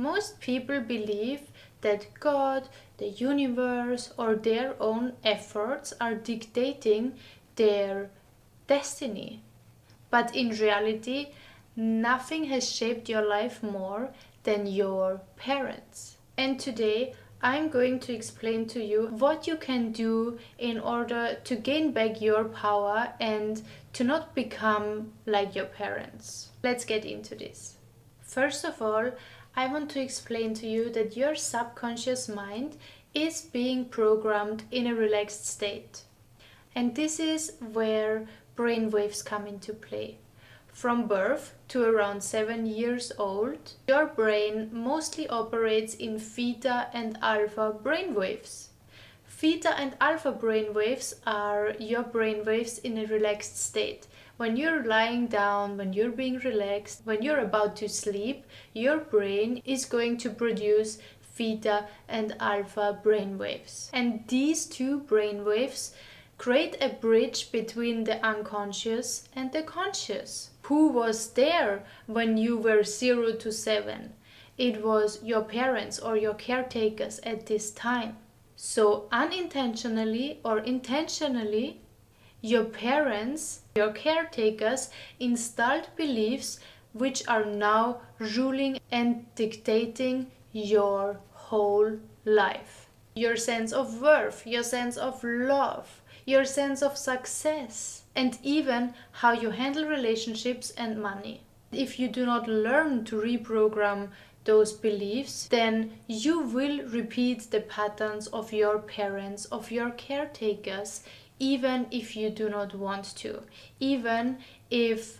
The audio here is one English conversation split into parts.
Most people believe that God, the universe, or their own efforts are dictating their destiny. But in reality, nothing has shaped your life more than your parents. And today, I'm going to explain to you what you can do in order to gain back your power and to not become like your parents. Let's get into this. First of all, I want to explain to you that your subconscious mind is being programmed in a relaxed state. And this is where brain waves come into play. From birth to around 7 years old, your brain mostly operates in theta and alpha brainwaves. Theta and alpha brainwaves are your brainwaves in a relaxed state. When you're lying down, when you're being relaxed, when you're about to sleep, your brain is going to produce theta and alpha brainwaves. And these two brainwaves create a bridge between the unconscious and the conscious. Who was there when you were 0 to 7? It was your parents or your caretakers at this time. So unintentionally or intentionally, your parents, your caretakers installed beliefs which are now ruling and dictating your whole life. Your sense of worth, your sense of love, your sense of success, and even how you handle relationships and money. If you do not learn to reprogram those beliefs, then you will repeat the patterns of your parents, of your caretakers, even if you do not want to. Even if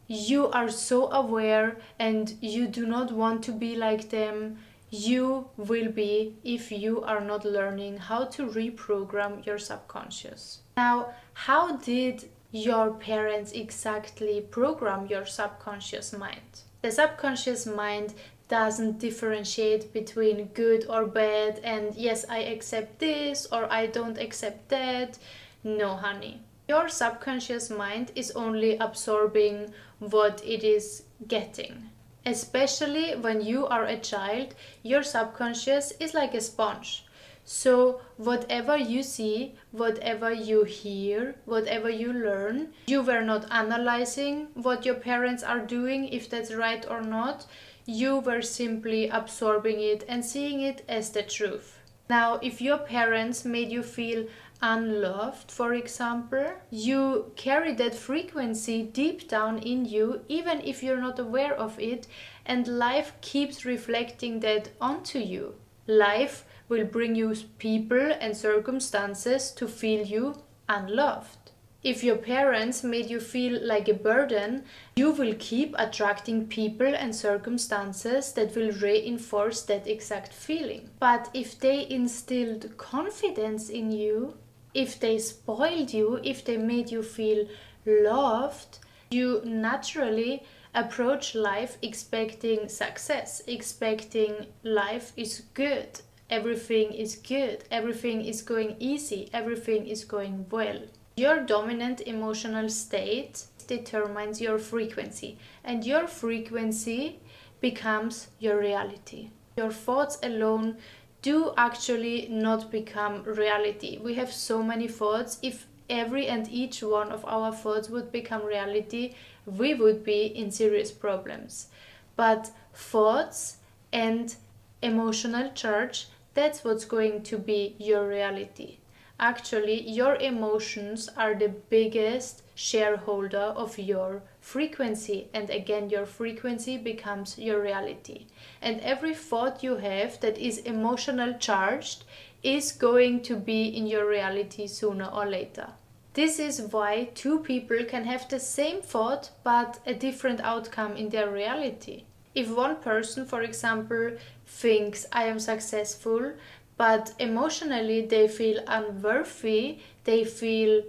you are so aware and you do not want to be like them, you will be if you are not learning how to reprogram your subconscious. Now, how did your parents exactly program your subconscious mind? The subconscious mind doesn't differentiate between good or bad and yes, I accept this or I don't accept that. No, honey. Your subconscious mind is only absorbing what it is getting. Especially when you are a child, your subconscious is like a sponge. So whatever you see, whatever you hear, whatever you learn, you were not analyzing what your parents are doing, if that's right or not. You were simply absorbing it and seeing it as the truth. Now, if your parents made you feel unloved, for example, you carry that frequency deep down in you, even if you're not aware of it, and life keeps reflecting that onto you. Life will bring you people and circumstances to feel you unloved. If your parents made you feel like a burden, you will keep attracting people and circumstances that will reinforce that exact feeling. But if they instilled confidence in you, if they spoiled you, if they made you feel loved, you naturally approach life expecting success, expecting life is good, everything is good, everything is going easy, everything is going well. Your dominant emotional state determines your frequency, and your frequency becomes your reality. Your thoughts alone do actually not become reality. We have so many thoughts. If every and each one of our thoughts would become reality, we would be in serious problems. But thoughts and emotional charge, that's what's going to be your reality. Actually, your emotions are the biggest shareholder of your frequency, and again, your frequency becomes your reality. And every thought you have that is emotional charged is going to be in your reality sooner or later. This is why two people can have the same thought but a different outcome in their reality. If one person, for example, thinks I am successful, but emotionally they feel unworthy, they feel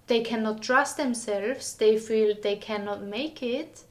they cannot trust themselves, they feel they cannot make it,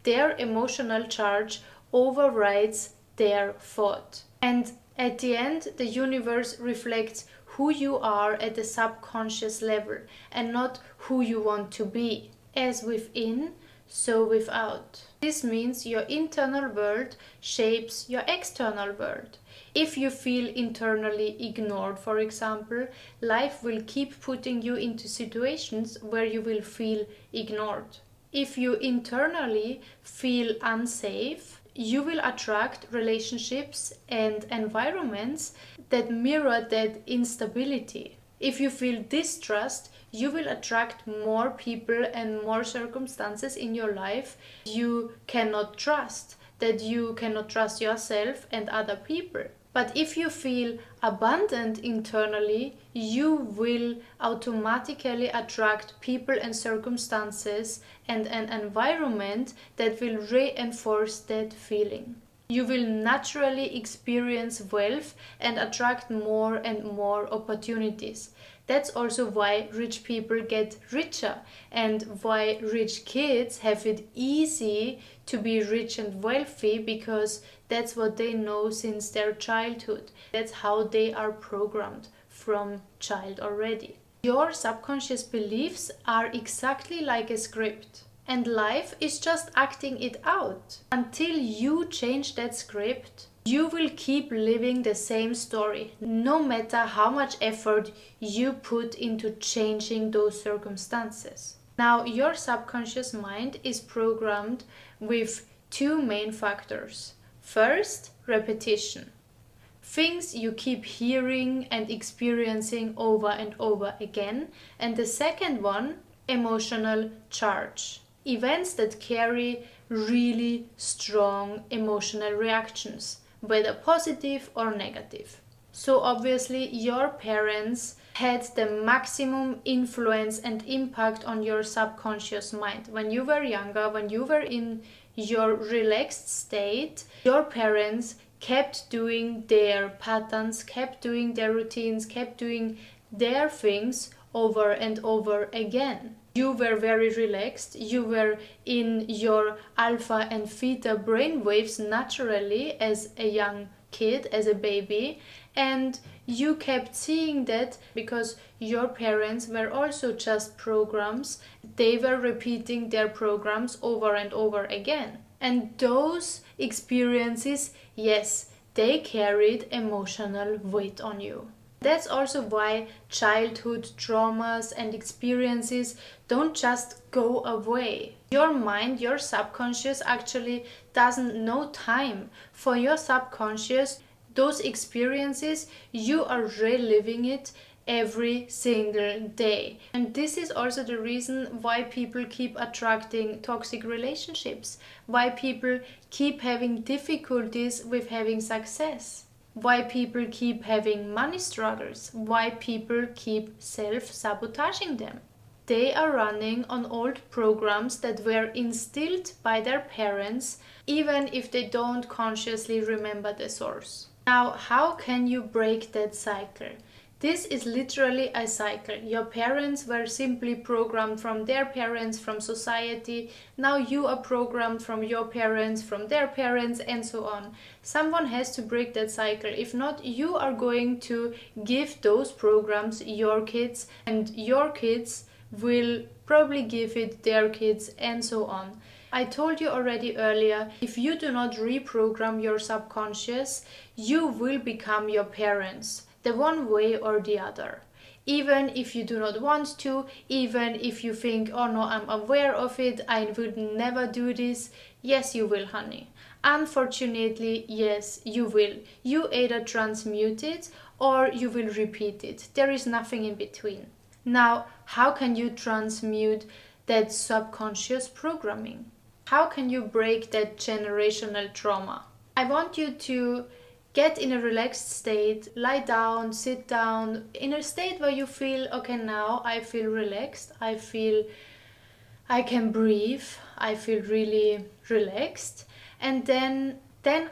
their emotional charge overrides their thought. And at the end, the universe reflects who you are at the subconscious level and not who you want to be. As within, so without. This means your internal world shapes your external world. If you feel internally ignored, for example, life will keep putting you into situations where you will feel ignored. If you internally feel unsafe, you will attract relationships and environments that mirror that instability. If you feel distrust, you will attract more people and more circumstances in your life you cannot trust, that you cannot trust yourself and other people. But if you feel abundant internally, you will automatically attract people and circumstances and an environment that will reinforce that feeling. You will naturally experience wealth and attract more and more opportunities. That's also why rich people get richer and why rich kids have it easy to be rich and wealthy, because that's what they know since their childhood. That's how they are programmed from child already. Your subconscious beliefs are exactly like a script. And life is just acting it out. Until you change that script, you will keep living the same story, no matter how much effort you put into changing those circumstances. Now, your subconscious mind is programmed with two main factors. First, repetition. Things you keep hearing and experiencing over and over again. And the second one, emotional charge. Events that carry really strong emotional reactions, whether positive or negative. So obviously your parents had the maximum influence and impact on your subconscious mind. When you were younger, when you were in your relaxed state, your parents kept doing their patterns, kept doing their routines, kept doing their things over and over again. You were very relaxed, you were in your alpha and theta brainwaves naturally as a young kid, as a baby, and you kept seeing that because your parents were also just programs. They were repeating their programs over and over again. And those experiences, yes, they carried emotional weight on you. That's also why childhood traumas and experiences don't just go away. Your mind, your subconscious actually doesn't know time. For your subconscious, those experiences, you are reliving it every single day. And this is also the reason why people keep attracting toxic relationships, why people keep having difficulties with having success, why people keep having money struggles, why people keep self-sabotaging them. They are running on old programs that were instilled by their parents, even if they don't consciously remember the source. Now, how can you break that cycle? This is literally a cycle. Your parents were simply programmed from their parents, from society. Now you are programmed from your parents, from their parents, and so on. Someone has to break that cycle. If not, you are going to give those programs your kids, and your kids will probably give it their kids, and so on. I told you already earlier, if you do not reprogram your subconscious, you will become your parents, the one way or the other. Even if you do not want to, even if you think, oh no, I'm aware of it, I would never do this. Yes, you will, honey. Unfortunately, yes, you will. You either transmute it or you will repeat it. There is nothing in between. Now, how can you transmute that subconscious programming? How can you break that generational trauma? I want you to get in a relaxed state, lie down, sit down, in a state where you feel, okay, now I feel relaxed, I feel I can breathe, I feel really relaxed. And then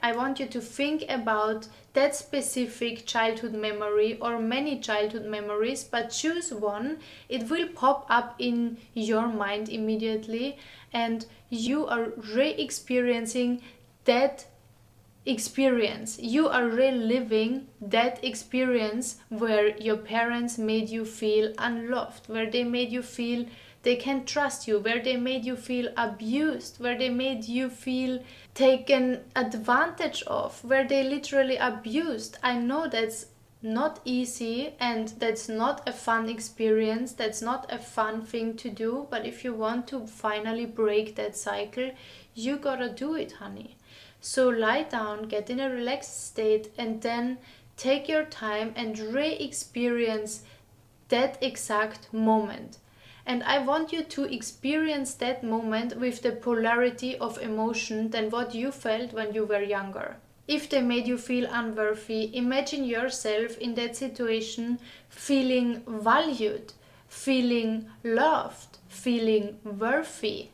I want you to think about that specific childhood memory or many childhood memories, but choose one. It will pop up in your mind immediately, and you are re-experiencing that experience. You are reliving that experience where your parents made you feel unloved, where they made you feel they can't trust you, where they made you feel abused, where they made you feel taken advantage of, where they literally abused. I know that's not easy and that's not a fun experience, that's not a fun thing to do, but if you want to finally break that cycle, you gotta do it, honey. So lie down, get in a relaxed state, and then take your time and re-experience that exact moment. And I want you to experience that moment with the polarity of emotion than what you felt when you were younger. If they made you feel unworthy, imagine yourself in that situation feeling valued, feeling loved, feeling worthy.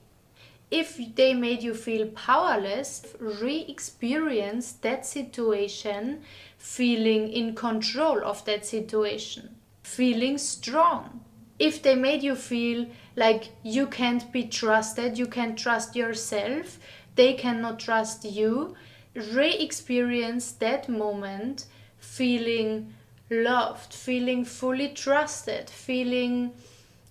If they made you feel powerless, re-experience that situation feeling in control of that situation, feeling strong. If they made you feel like you can't be trusted, you can't trust yourself, they cannot trust you, re-experience that moment feeling loved, feeling fully trusted, feeling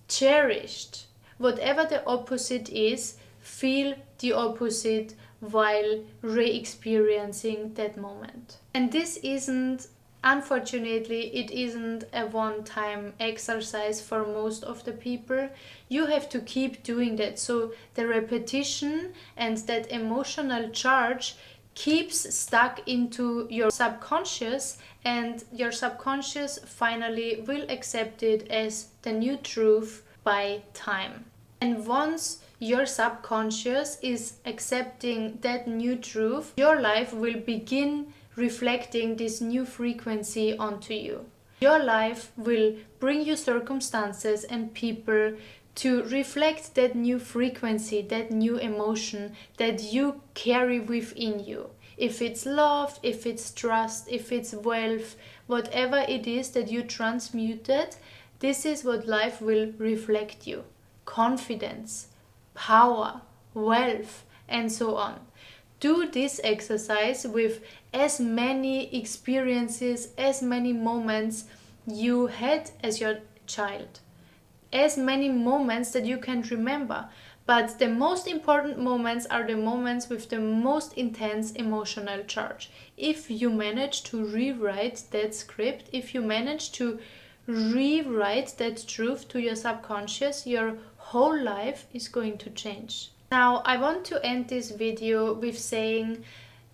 cherished. Whatever the opposite is, feel the opposite while re-experiencing that moment. And this isn't, unfortunately, it isn't a one-time exercise for most of the people. You have to keep doing that. So the repetition and that emotional charge keeps stuck into your subconscious, and your subconscious finally will accept it as the new truth by time. And once your subconscious is accepting that new truth, your life will begin reflecting this new frequency onto you. Your life will bring you circumstances and people to reflect that new frequency, that new emotion that you carry within you. If it's love, if it's trust, if it's wealth, whatever it is that you transmuted, this is what life will reflect you. Confidence, power, wealth, and so on. Do this exercise with as many experiences, as many moments you had as your child, as many moments that you can remember. But the most important moments are the moments with the most intense emotional charge. If you manage to rewrite that script, if you manage to rewrite that truth to your subconscious, your whole life is going to change. Now, I want to end this video with saying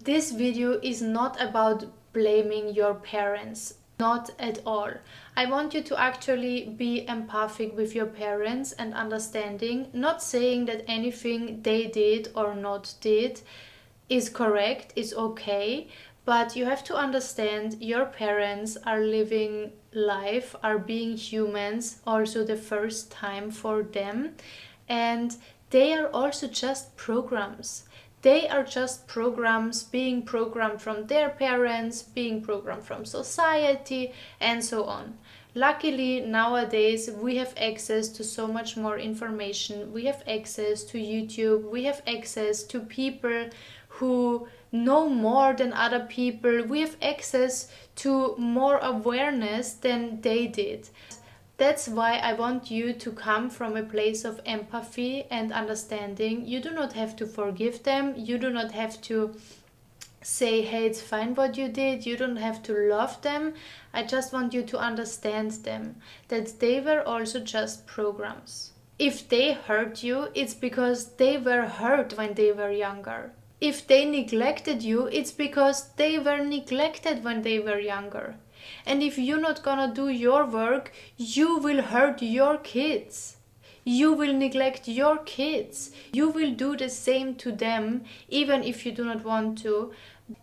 this video is not about blaming your parents. Not at all. I want you to actually be empathic with your parents and understanding, not saying that anything they did or not did is correct, is okay, but you have to understand your parents are living life, are being humans, also the first time for them, and they are also just programs. They are just programs being programmed from their parents, being programmed from society, and so on. Luckily, nowadays we have access to so much more information. We have access to YouTube, we have access to people who know more than other people. We have access to more awareness than they did. That's why I want you to come from a place of empathy and understanding. You do not have to forgive them. You do not have to say, hey, it's fine what you did. You don't have to love them. I just want you to understand them, that they were also just programs. If they hurt you, it's because they were hurt when they were younger. If they neglected you, it's because they were neglected when they were younger. And if you're not gonna do your work, you will hurt your kids. You will neglect your kids. You will do the same to them, even if you do not want to.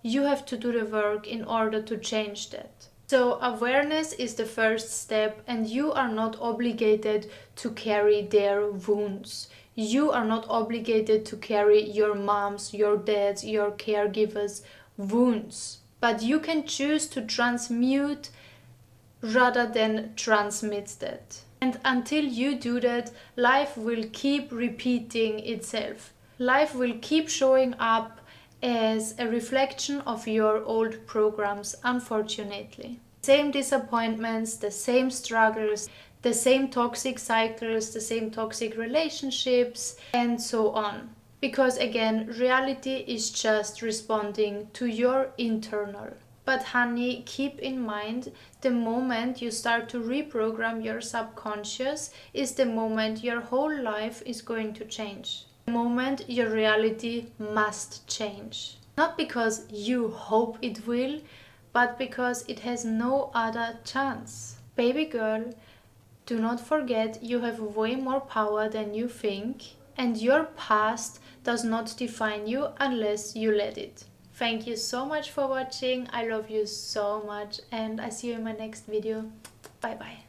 You have to do the work in order to change that. So awareness is the first step, and you are not obligated to carry their wounds. You are not obligated to carry your mom's, your dad's, your caregivers' wounds. But you can choose to transmute rather than transmit that. And until you do that, life will keep repeating itself. Life will keep showing up as a reflection of your old programs, unfortunately. same disappointments, the same struggles, the same toxic cycles, the same toxic relationships, and so on. Because again, reality is just responding to your internal. But honey, keep in mind, the moment you start to reprogram your subconscious is the moment your whole life is going to change. The moment your reality must change. Not because you hope it will, but because it has no other chance. Baby girl, do not forget you have way more power than you think, and your past does not define you unless you let it. Thank you so much for watching. I love you so much, and I see you in my next video. Bye bye.